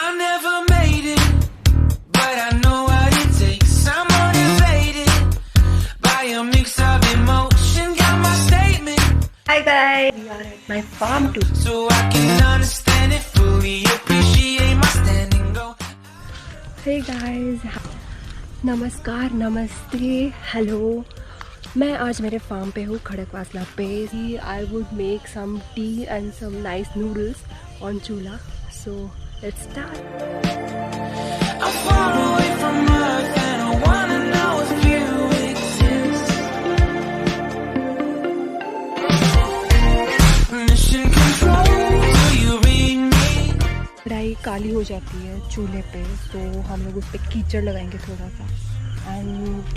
I never made it, but I know what it takes. I'm motivated by a mix of emotion. Got my statement. Hi guys, we are at my farm too. So I can understand it fully, appreciate my standing go. Hey guys, नमस्कार, नमस्ते, hello. मैं आज मेरे farm पे हूँ खड़कवासला पे। I would make some tea and some nice noodles on chulha, so let's start. I'm far away from Earth and I wanna know if you exist. Mission control, do you read me? कढ़ाई काली हो जाती है चूल्हे पे, तो हम लोग उस पर कीचड़ लगाएंगे थोड़ा सा, and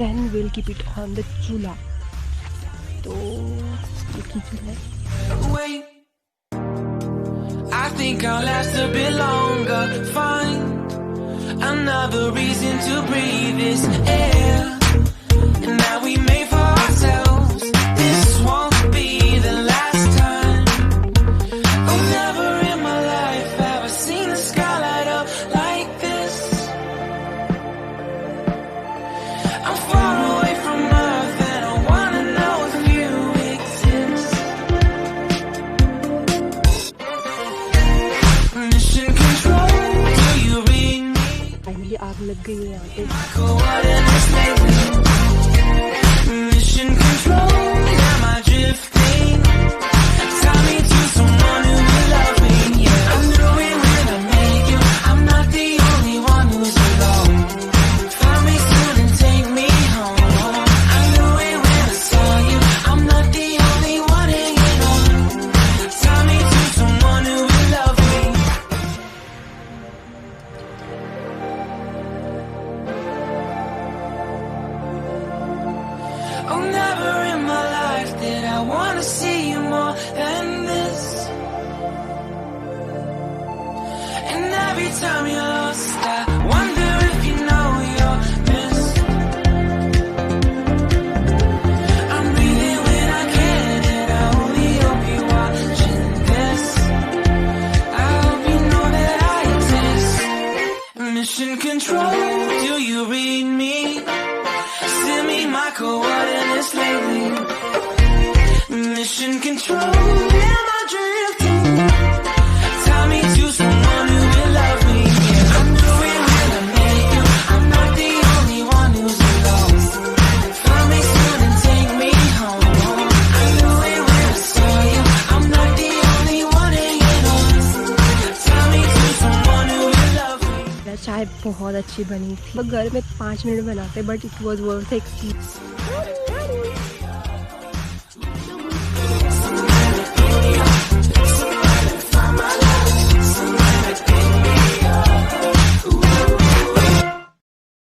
then will keep it on the chulha. तो ये कीचड़ है। Wait, I think I'll last a bit longer. Find another reason to breathe this air. And now we made for ourselves. This won't be the last time. Oh, never in my life have I seen the sky light up like this. I'm far away from Earth and I wanna know if you exist. Mission control, do you read me? Finally आग लग गई है यहाँ पे। Coordinates lately. Mission control, am I drifting? Tie me to someone who will love me. Yeah, I'm doing when I make you. I'm not the only one who's alone. Find me soon and take me home. I knew it when I saw you. I'm not the only one hanging on. Tie me to someone who will love me. Oh, never in my life did I want to see you more than this. And every time you're lost, I wonder if you know you're missed. I'm breathing when I can, and I only hope you're watching this. I hope you know that I exist. Mission control, do you read me? Send me my coordinates lately. Mission control, am I drifting? Tie me to someone who will love me. Yeah, I'm doing when I make you. I'm not the only one who's alone. Find me soon and take me home. I knew it when I saw you. I'm not the only one hanging on. Tie me to someone who will love me. चाय बहुत अच्छी बनी थी। घर में 5 minute बनाते, but it was worth experience.